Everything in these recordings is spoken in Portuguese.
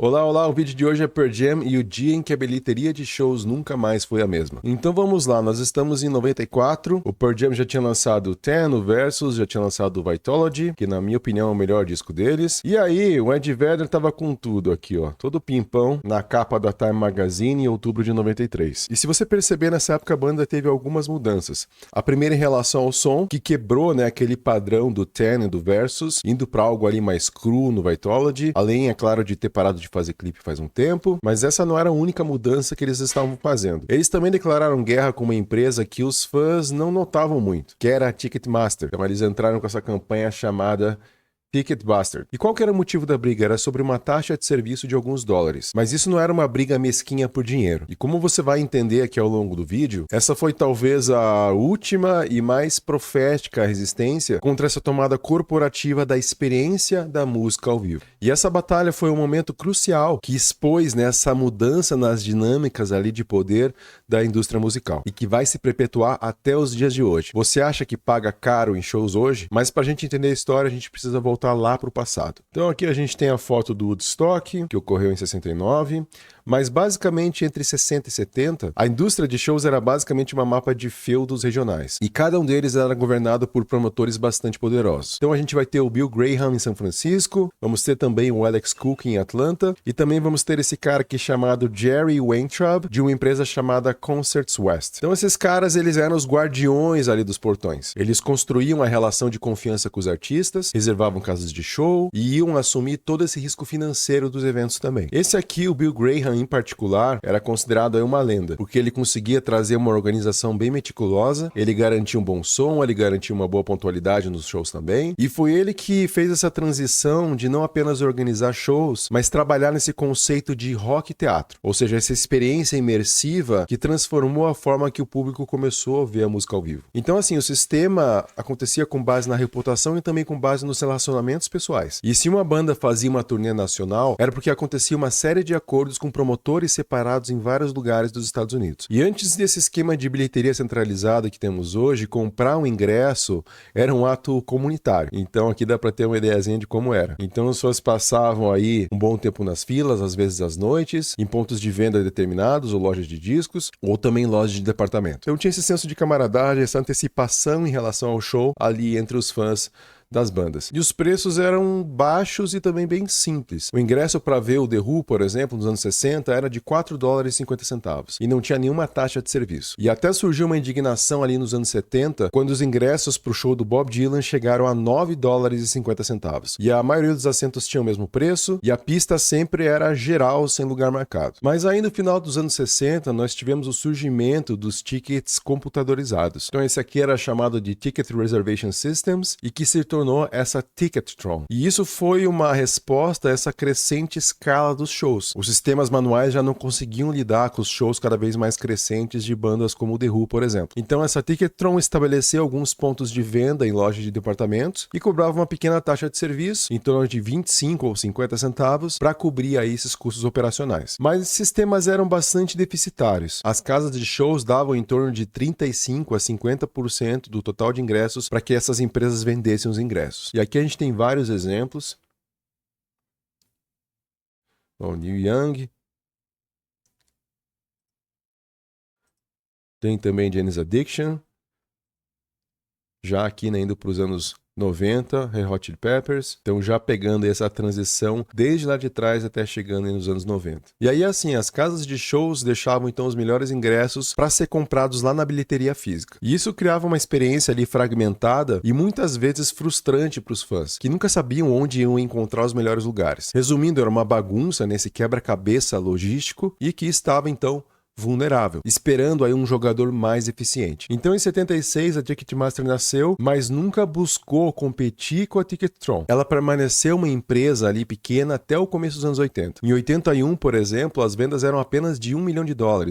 Olá, olá, o vídeo de hoje é Pearl Jam e o dia em que a bilheteria de shows nunca mais foi a mesma. Então vamos lá, nós estamos em 94, o Pearl Jam já tinha lançado o Ten, o Versus, já tinha lançado o Vitalogy, que na minha opinião é o melhor disco deles. E aí, o Ed Vedder tava com tudo aqui, ó, todo pimpão, na capa da Time Magazine em outubro de 93. E se você perceber, nessa época a banda teve algumas mudanças. A primeira em relação ao som, que quebrou, né, aquele padrão do Ten e do Versus, indo pra algo ali mais cru no Vitalogy, além, é claro, de ter parado de fazer clipe faz um tempo, mas essa não era a única mudança que eles estavam fazendo. Eles também declararam guerra com uma empresa que os fãs não notavam muito, que era a Ticketmaster. Então eles entraram com essa campanha chamada Ticket Bastard. E qual que era o motivo da briga? Era sobre uma taxa de serviço de alguns dólares. Mas isso não era uma briga mesquinha por dinheiro. E como você vai entender aqui ao longo do vídeo, essa foi talvez a última e mais profética resistência contra essa tomada corporativa da experiência da música ao vivo. E essa batalha foi um momento crucial que expôs nessa mudança nas dinâmicas ali de poder da indústria musical e que vai se perpetuar até os dias de hoje. Você acha que paga caro em shows hoje? Mas pra gente entender a história, a gente precisa voltar lá para o passado. Então aqui a gente tem a foto do Woodstock, que ocorreu em 69, mas basicamente entre 60 e 70, a indústria de shows era basicamente uma mapa de feudos regionais, e cada um deles era governado por promotores bastante poderosos. Então a gente vai ter o Bill Graham em São Francisco, vamos ter também o Alex Cook em Atlanta, e também vamos ter esse cara aqui chamado Jerry Weintraub, de uma empresa chamada Concerts West. Então esses caras, eles eram os guardiões ali dos portões. Eles construíam a relação de confiança com os artistas, reservavam casas de show e iam assumir todo esse risco financeiro dos eventos também. Esse aqui, o Bill Graham em particular, era considerado aí uma lenda, porque ele conseguia trazer uma organização bem meticulosa, ele garantia um bom som, ele garantia uma boa pontualidade nos shows também, e foi ele que fez essa transição de não apenas organizar shows, mas trabalhar nesse conceito de rock teatro, ou seja, essa experiência imersiva que transformou a forma que o público começou a ver a música ao vivo. Então assim, o sistema acontecia com base na reputação e também com base nos relacionamentos pessoais. E se uma banda fazia uma turnê nacional, era porque acontecia uma série de acordos com promotores separados em vários lugares dos Estados Unidos. E antes desse esquema de bilheteria centralizada que temos hoje, comprar um ingresso era um ato comunitário. Então aqui dá para ter uma ideiazinha de como era. Então as pessoas passavam aí um bom tempo nas filas, às vezes às noites, em pontos de venda determinados, ou lojas de discos, ou também lojas de departamento. Então tinha esse senso de camaradagem, essa antecipação em relação ao show ali entre os fãs das bandas. E os preços eram baixos e também bem simples. O ingresso para ver o The Who, por exemplo, nos anos 60, era de 4 dólares e 50 centavos. E não tinha nenhuma taxa de serviço. E até surgiu uma indignação ali nos anos 70, quando os ingressos para o show do Bob Dylan chegaram a 9 dólares e 50 centavos. E a maioria dos assentos tinha o mesmo preço, e a pista sempre era geral, sem lugar marcado. Mas aí no final dos anos 60, nós tivemos o surgimento dos tickets computadorizados. Então esse aqui era chamado de Ticket Reservation Systems, e que se tornou essa Ticketron. E isso foi uma resposta a essa crescente escala dos shows. Os sistemas manuais já não conseguiam lidar com os shows cada vez mais crescentes de bandas como o The Who, por exemplo. Então essa Ticketron estabeleceu alguns pontos de venda em lojas de departamentos e cobrava uma pequena taxa de serviço, em torno de 25 ou 50 centavos, para cobrir aí esses custos operacionais. Mas esses sistemas eram bastante deficitários. As casas de shows davam em torno de 35 a 50% do total de ingressos para que essas empresas vendessem os ingressos. E aqui a gente tem vários exemplos. O Neil Young. Tem também Janis Addiction. Já aqui, né, indo para os anos 90, Red Hot Chili Peppers. Então já pegando essa transição desde lá de trás até chegando aí nos anos 90. E aí assim, as casas de shows deixavam então os melhores ingressos para ser comprados lá na bilheteria física. E isso criava uma experiência ali fragmentada e muitas vezes frustrante para os fãs, que nunca sabiam onde iam encontrar os melhores lugares. Resumindo, era uma bagunça nesse quebra-cabeça logístico e que estava então vulnerável, esperando aí um jogador mais eficiente. Então em 76 a Ticketmaster nasceu, mas nunca buscou competir com a Ticketron. Ela permaneceu uma empresa ali pequena até o começo dos anos 80. Em 81, por exemplo, as vendas eram apenas de $1 milhão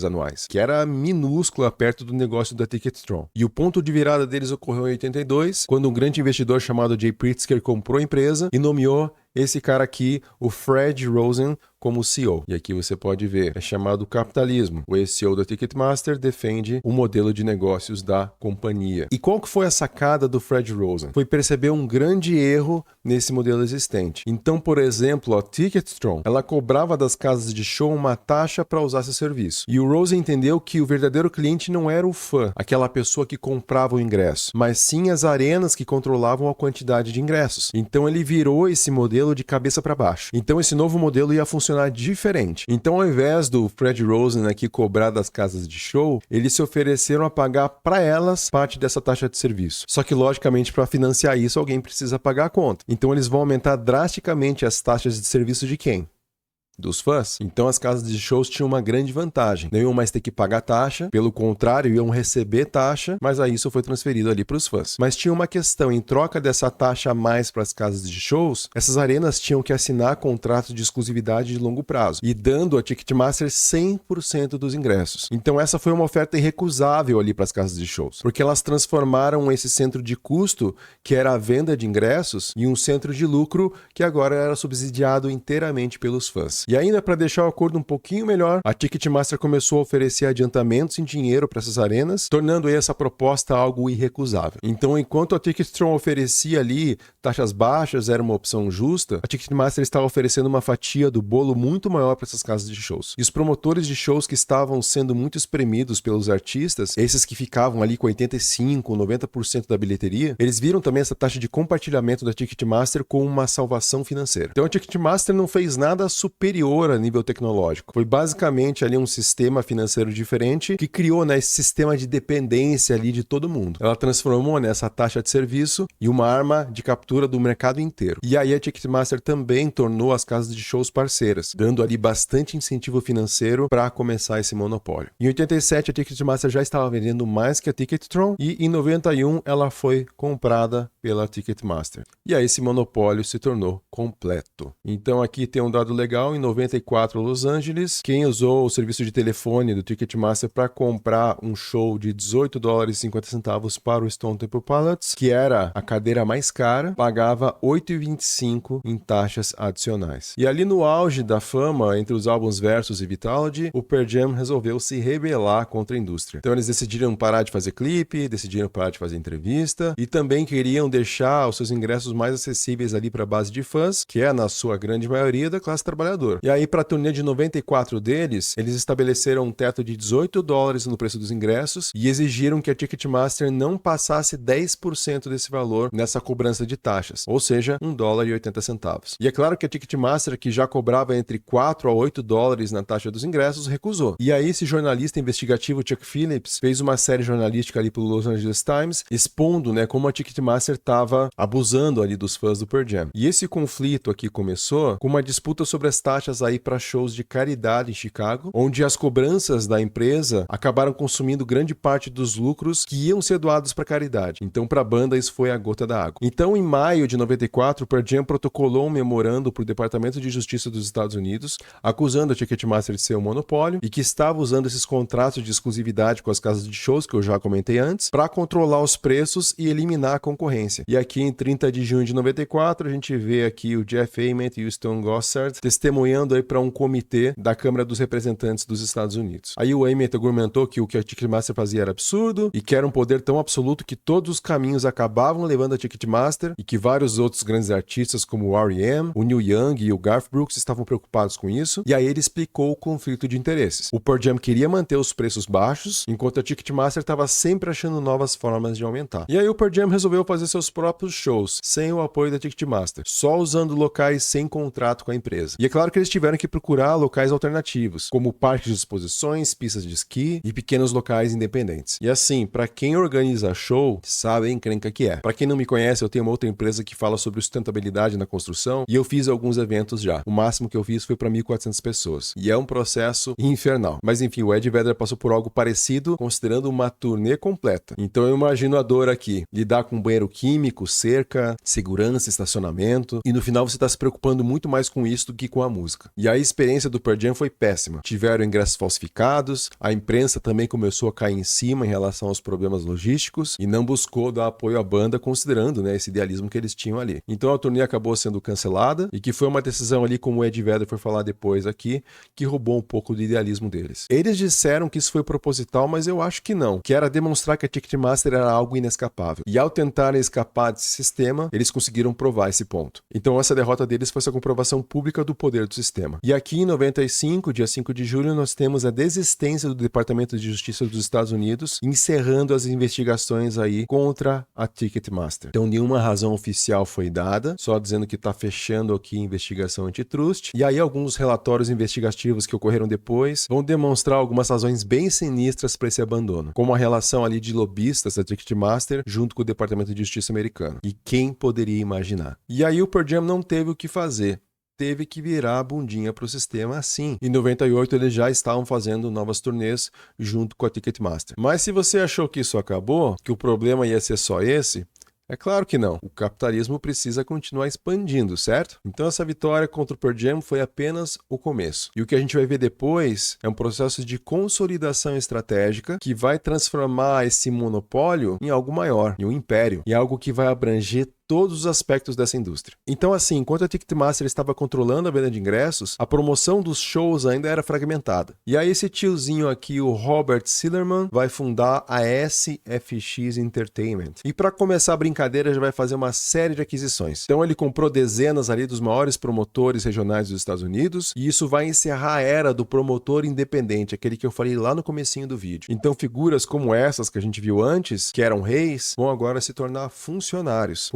anuais, que era minúscula perto do negócio da Ticketron. E o ponto de virada deles ocorreu em 82, quando um grande investidor chamado Jay Pritzker comprou a empresa e nomeou esse cara aqui, o Fred Rosen, como CEO. E aqui você pode ver, é chamado capitalismo. O ex-CEO da Ticketmaster defende o modelo de negócios da companhia. E qual que foi a sacada do Fred Rosen? Foi perceber um grande erro nesse modelo existente. Então, por exemplo, a Ticketron, ela cobrava das casas de show uma taxa para usar esse serviço. E o Rosen entendeu que o verdadeiro cliente não era o fã, aquela pessoa que comprava o ingresso, mas sim as arenas que controlavam a quantidade de ingressos. Então ele virou esse modelo de cabeça para baixo. Então esse novo modelo ia funcionar diferente. Então ao invés do Fred Rosen aqui cobrar das casas de show, eles se ofereceram a pagar para elas parte dessa taxa de serviço. Só que logicamente para financiar isso alguém precisa pagar a conta. Então eles vão aumentar drasticamente as taxas de serviço de quem? Dos fãs. Então as casas de shows tinham uma grande vantagem. Não iam mais ter que pagar taxa, pelo contrário, iam receber taxa, mas aí isso foi transferido ali para os fãs. Mas tinha uma questão, em troca dessa taxa a mais para as casas de shows, essas arenas tinham que assinar contratos de exclusividade de longo prazo, e dando a Ticketmaster 100% dos ingressos. Então essa foi uma oferta irrecusável ali para as casas de shows, porque elas transformaram esse centro de custo, que era a venda de ingressos, em um centro de lucro que agora era subsidiado inteiramente pelos fãs. E ainda para deixar o acordo um pouquinho melhor, a Ticketmaster começou a oferecer adiantamentos em dinheiro para essas arenas, tornando essa proposta algo irrecusável. Então, enquanto a Ticketron oferecia ali taxas baixas, era uma opção justa, a Ticketmaster estava oferecendo uma fatia do bolo muito maior para essas casas de shows. E os promotores de shows que estavam sendo muito espremidos pelos artistas, esses que ficavam ali com 85%, 90% da bilheteria, eles viram também essa taxa de compartilhamento da Ticketmaster como uma salvação financeira. Então a Ticketmaster não fez nada superior a nível tecnológico. Foi basicamente ali um sistema financeiro diferente que criou, né, esse sistema de dependência ali de todo mundo. Ela transformou nessa taxa de serviço em uma arma de captura do mercado inteiro. E aí a Ticketmaster também tornou as casas de shows parceiras, dando ali bastante incentivo financeiro para começar esse monopólio. Em 87 a Ticketmaster já estava vendendo mais que a Ticketron e em 91 ela foi comprada pela Ticketmaster. E aí esse monopólio se tornou completo. Então aqui tem um dado legal. Em 94, Los Angeles, quem usou o serviço de telefone do Ticketmaster para comprar um show de $18,50 para o Stone Temple Pilots, que era a cadeira mais cara, pagava $8,25 em taxas adicionais. E ali no auge da fama, entre os álbuns Versus e Vitalogy, o Pearl Jam resolveu se rebelar contra a indústria. Então eles decidiram parar de fazer clipe, decidiram parar de fazer entrevista e também queriam deixar os seus ingressos mais acessíveis ali para a base de fãs, que é, na sua grande maioria, da classe trabalhadora. E aí, para a turnê de 94 deles, eles estabeleceram um teto de $18 no preço dos ingressos e exigiram que a Ticketmaster não passasse 10% desse valor nessa cobrança de taxas, ou seja, $1,80. E é claro que a Ticketmaster, que já cobrava entre $4 a $8 na taxa dos ingressos, recusou. E aí, esse jornalista investigativo Chuck Phillips fez uma série jornalística ali pelo Los Angeles Times, expondo, né, como a Ticketmaster estava abusando ali dos fãs do Pearl Jam. E esse conflito aqui começou com uma disputa sobre as taxas aí para shows de caridade em Chicago, onde as cobranças da empresa acabaram consumindo grande parte dos lucros que iam ser doados para caridade. Então, para a banda, isso foi a gota da água. Então, em maio de 94, o Pearl Jam protocolou um memorando para o Departamento de Justiça dos Estados Unidos, acusando a Ticketmaster de ser um monopólio e que estava usando esses contratos de exclusividade com as casas de shows, que eu já comentei antes, para controlar os preços e eliminar a concorrência. E aqui, em 30 de junho de 94, a gente vê aqui o Jeff Ament e o Stone Gossard testemunhando aí para um comitê da Câmara dos Representantes dos Estados Unidos. Aí o Ament argumentou que o que a Ticketmaster fazia era absurdo e que era um poder tão absoluto que todos os caminhos acabavam levando a Ticketmaster e que vários outros grandes artistas como o R.E.M., o Neil Young e o Garth Brooks estavam preocupados com isso. E aí ele explicou o conflito de interesses. O Pearl Jam queria manter os preços baixos, enquanto a Ticketmaster estava sempre achando novas formas de aumentar. E aí o Pearl Jam resolveu fazer seus próprios shows, sem o apoio da Ticketmaster, só usando locais sem contrato com a empresa. E é claro que eles tiveram que procurar locais alternativos, como parques de exposições, pistas de esqui e pequenos locais independentes. E assim, para quem organiza show, sabe a encrenca que é. Para quem não me conhece, eu tenho uma outra empresa que fala sobre sustentabilidade na construção e eu fiz alguns eventos já. O máximo que eu fiz foi para 1.400 pessoas. E é um processo infernal. Mas enfim, o Ed Vedder passou por algo parecido, considerando uma turnê completa. Então eu imagino a dor aqui. Lidar com banheiro químico, cerca, segurança, estacionamento. E no final você está se preocupando muito mais com isso do que com a música. música. E a experiência do Pearl Jam foi péssima. Tiveram ingressos falsificados, a imprensa também começou a cair em cima em relação aos problemas logísticos e não buscou dar apoio à banda, considerando, né, esse idealismo que eles tinham ali. Então a turnê acabou sendo cancelada e que foi uma decisão ali, como o Ed Vedder foi falar depois aqui, que roubou um pouco do idealismo deles. Eles disseram que isso foi proposital, mas eu acho que não, que era demonstrar que a Ticketmaster era algo inescapável. E ao tentarem escapar desse sistema, eles conseguiram provar esse ponto. Então essa derrota deles foi essa comprovação pública do poder do sistema. E aqui em 95, dia 5 de julho, nós temos a desistência do Departamento de Justiça dos Estados Unidos, encerrando as investigações aí contra a Ticketmaster. Então nenhuma razão oficial foi dada, só dizendo que está fechando aqui a investigação antitrust. E aí alguns relatórios investigativos que ocorreram depois vão demonstrar algumas razões bem sinistras para esse abandono, como a relação ali de lobistas da Ticketmaster junto com o Departamento de Justiça americano. E quem poderia imaginar? E aí o Pearl Jam não teve o que fazer. Teve que virar a bundinha para o sistema assim. Em 98 eles já estavam fazendo novas turnês junto com a Ticketmaster. Mas se você achou que isso acabou, que o problema ia ser só esse, é claro que não. O capitalismo precisa continuar expandindo, certo? Então essa vitória contra o Pearl Jam foi apenas o começo. E o que a gente vai ver depois é um processo de consolidação estratégica que vai transformar esse monopólio em algo maior, em um império, em algo que vai abranger todos os aspectos dessa indústria. Então assim, enquanto a Ticketmaster estava controlando a venda de ingressos, a promoção dos shows ainda era fragmentada. E aí esse tiozinho aqui, o Robert Sillerman, vai fundar a SFX Entertainment. E para começar a brincadeira, já vai fazer uma série de aquisições. Então ele comprou dezenas ali dos maiores promotores regionais dos Estados Unidos, e isso vai encerrar a era do promotor independente, aquele que eu falei lá no comecinho do vídeo. Então figuras como essas que a gente viu antes, que eram reis, vão agora se tornar funcionários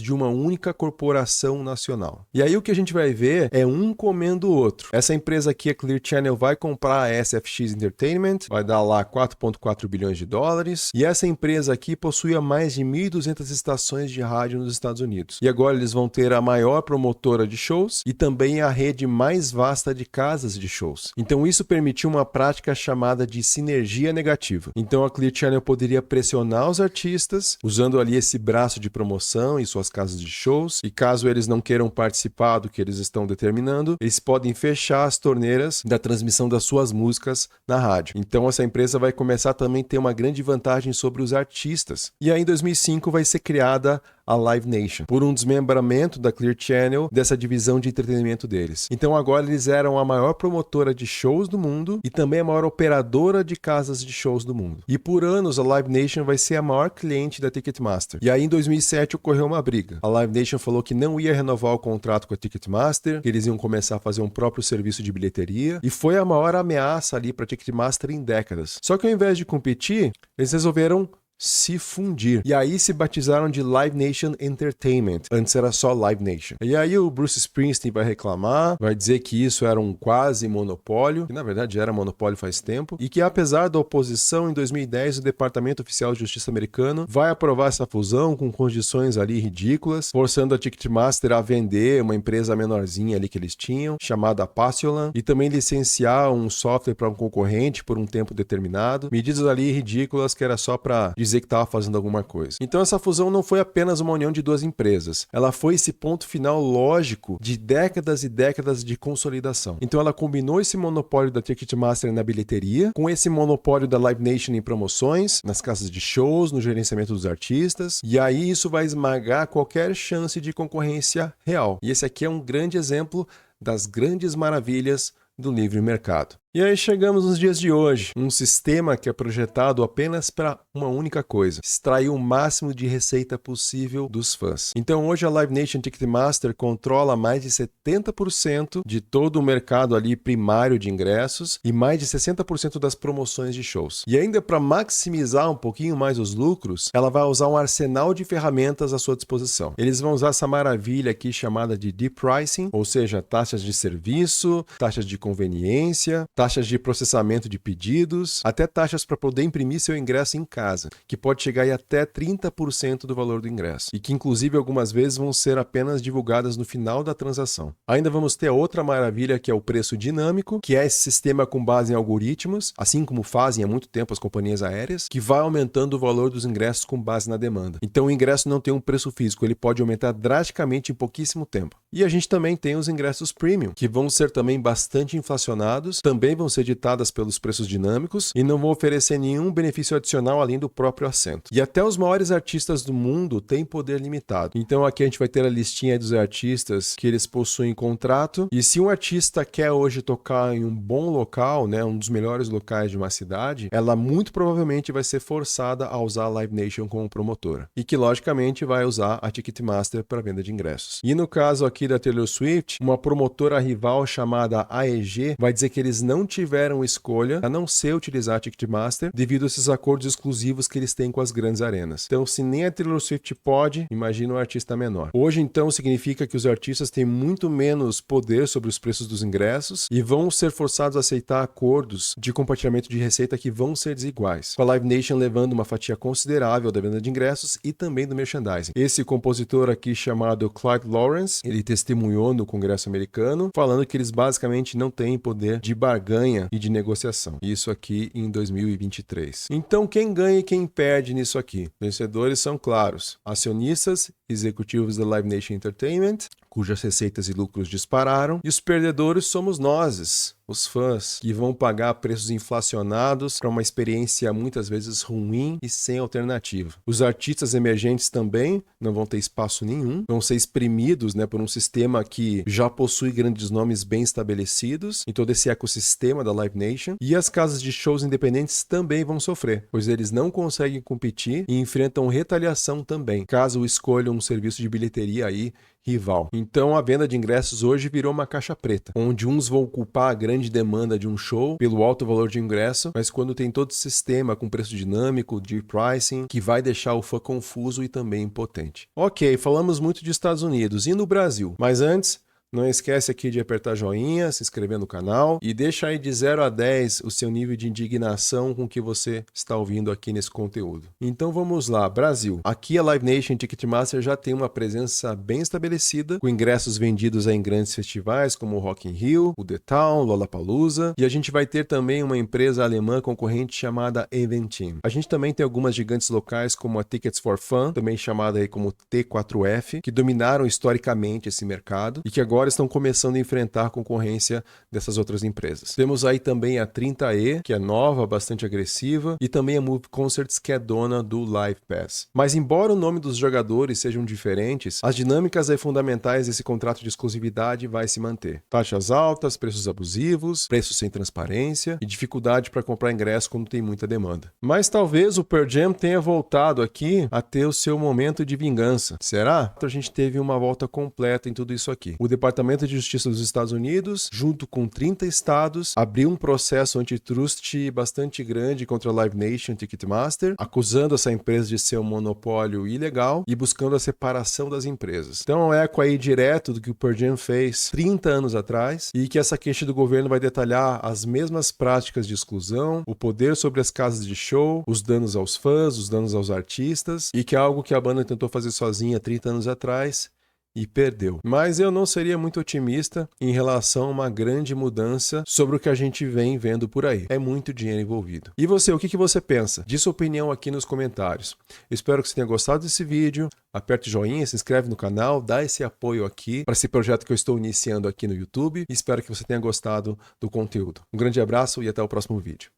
de uma única corporação nacional. E aí o que a gente vai ver é um comendo o outro. Essa empresa aqui, a Clear Channel, vai comprar a SFX Entertainment, vai dar lá 4,4 bilhões de dólares, e essa empresa aqui possuía mais de 1.200 estações de rádio nos Estados Unidos. E agora eles vão ter a maior promotora de shows e também a rede mais vasta de casas de shows. Então isso permitiu uma prática chamada de sinergia negativa. Então a Clear Channel poderia pressionar os artistas, usando ali esse braço de promoção em suas casas de shows, e caso eles não queiram participar do que eles estão determinando, eles podem fechar as torneiras da transmissão das suas músicas na rádio. Então essa empresa vai começar também a ter uma grande vantagem sobre os artistas. E aí em 2005 vai ser criada a Live Nation, por um desmembramento da Clear Channel dessa divisão de entretenimento deles. Então agora eles eram a maior promotora de shows do mundo e também a maior operadora de casas de shows do mundo. E por anos a Live Nation vai ser a maior cliente da Ticketmaster. E aí em 2007 ocorreu uma briga. A Live Nation falou que não ia renovar o contrato com a Ticketmaster, que eles iam começar a fazer um próprio serviço de bilheteria, e foi a maior ameaça ali para a Ticketmaster em décadas. Só que ao invés de competir, eles resolveram se fundir. E aí se batizaram de Live Nation Entertainment. Antes era só Live Nation. E aí o Bruce Springsteen vai reclamar, vai dizer que isso era um quase monopólio, que na verdade era monopólio faz tempo, e que apesar da oposição, em 2010 o Departamento Oficial de Justiça americano vai aprovar essa fusão com condições ali ridículas, forçando a Ticketmaster a vender uma empresa menorzinha ali que eles tinham, chamada Passiolan, e também licenciar um software para um concorrente por um tempo determinado. Medidas ali ridículas que era só para dizer que estava fazendo alguma coisa. Então essa fusão não foi apenas uma união de duas empresas, ela foi esse ponto final lógico de décadas e décadas de consolidação. Então ela combinou esse monopólio da Ticketmaster na bilheteria, com esse monopólio da Live Nation em promoções, nas casas de shows, no gerenciamento dos artistas, e aí isso vai esmagar qualquer chance de concorrência real. E esse aqui é um grande exemplo das grandes maravilhas do livre mercado. E aí chegamos nos dias de hoje, um sistema que é projetado apenas para uma única coisa, extrair o máximo de receita possível dos fãs. Então hoje a Live Nation Ticketmaster controla mais de 70% de todo o mercado ali primário de ingressos e mais de 60% das promoções de shows. E ainda para maximizar um pouquinho mais os lucros, ela vai usar um arsenal de ferramentas à sua disposição. Eles vão usar essa maravilha aqui chamada de deep pricing, ou seja, taxas de serviço, taxas de conveniência, taxas de processamento de pedidos, até taxas para poder imprimir seu ingresso em casa, que pode chegar aí até 30% do valor do ingresso, e que inclusive algumas vezes vão ser apenas divulgadas no final da transação. Ainda vamos ter outra maravilha, que é o preço dinâmico, que é esse sistema com base em algoritmos, assim como fazem há muito tempo as companhias aéreas, que vai aumentando o valor dos ingressos com base na demanda. Então o ingresso não tem um preço físico, ele pode aumentar drasticamente em pouquíssimo tempo. E a gente também tem os ingressos premium, que vão ser também bastante inflacionados, também vão ser ditadas pelos preços dinâmicos e não vão oferecer nenhum benefício adicional além do próprio assento. E até os maiores artistas do mundo têm poder limitado. Então aqui a gente vai ter a listinha dos artistas que eles possuem contrato, e se um artista quer hoje tocar em um bom local, né, um dos melhores locais de uma cidade, ela muito provavelmente vai ser forçada a usar a Live Nation como promotora. E que logicamente vai usar a Ticketmaster para venda de ingressos. E no caso aqui da Taylor Swift, uma promotora rival chamada AEG vai dizer que eles não tiveram escolha a não ser utilizar a Ticketmaster devido a esses acordos exclusivos que eles têm com as grandes arenas. Então, se nem a Taylor Swift pode, imagina um artista menor. Hoje, então, significa que os artistas têm muito menos poder sobre os preços dos ingressos e vão ser forçados a aceitar acordos de compartilhamento de receita que vão ser desiguais, com a Live Nation levando uma fatia considerável da venda de ingressos e também do merchandising. Esse compositor aqui chamado Clyde Lawrence, ele testemunhou no Congresso americano, falando que eles basicamente não têm poder de barganha e de negociação. Isso aqui em 2023. Então, quem ganha e quem perde nisso aqui? Vencedores são claros: acionistas, executivos da Live Nation Entertainment, cujas receitas e lucros dispararam, e os perdedores somos nós, os fãs, que vão pagar preços inflacionados para uma experiência muitas vezes ruim e sem alternativa. Os artistas emergentes também não vão ter espaço nenhum, vão ser exprimidos, né, por um sistema que já possui grandes nomes bem estabelecidos em todo esse ecossistema da Live Nation, e as casas de shows independentes também vão sofrer, pois eles não conseguem competir e enfrentam retaliação também, caso escolham um serviço de bilheteria aí rival. Então a venda de ingressos hoje virou uma caixa preta, onde uns vão culpar a grande demanda de um show pelo alto valor de ingresso, mas quando tem todo esse sistema com preço dinâmico, de pricing, que vai deixar o fã confuso e também impotente. Ok, falamos muito de Estados Unidos e no Brasil, mas antes, não esquece aqui de apertar joinha, se inscrever no canal e deixa aí de 0 a 10 o seu nível de indignação com o que você está ouvindo aqui nesse conteúdo. Então vamos lá, Brasil. Aqui a Live Nation Ticketmaster já tem uma presença bem estabelecida, com ingressos vendidos em grandes festivais como o Rock in Rio, o The Town, Lollapalooza, e a gente vai ter também uma empresa alemã concorrente chamada Eventim. A gente também tem algumas gigantes locais como a Tickets for Fun, também chamada aí como T4F, que dominaram historicamente esse mercado e que agora estão começando a enfrentar a concorrência dessas outras empresas. Temos aí também a 30E, que é nova, bastante agressiva, e também a Move Concerts, que é dona do Live Pass. Mas embora o nome dos jogadores sejam diferentes, as dinâmicas aí fundamentais desse contrato de exclusividade vai se manter. Taxas altas, preços abusivos, preços sem transparência e dificuldade para comprar ingresso quando tem muita demanda. Mas talvez o Pearl Jam tenha voltado aqui a ter o seu momento de vingança. Será? A gente teve uma volta completa em tudo isso aqui. O Departamento de Justiça dos Estados Unidos, junto com 30 estados, abriu um processo antitrust bastante grande contra a Live Nation Ticketmaster, acusando essa empresa de ser um monopólio ilegal e buscando a separação das empresas. Então é um eco aí direto do que o Pearl Jam fez 30 anos atrás e que essa queixa do governo vai detalhar as mesmas práticas de exclusão, o poder sobre as casas de show, os danos aos fãs, os danos aos artistas, e que é algo que a banda tentou fazer sozinha 30 anos atrás e perdeu. Mas eu não seria muito otimista em relação a uma grande mudança sobre o que a gente vem vendo por aí. É muito dinheiro envolvido. E você, o que você pensa? Diz sua opinião aqui nos comentários. Eu espero que você tenha gostado desse vídeo. Aperte joinha, se inscreve no canal, dá esse apoio aqui para esse projeto que eu estou iniciando aqui no YouTube. E espero que você tenha gostado do conteúdo. Um grande abraço e até o próximo vídeo.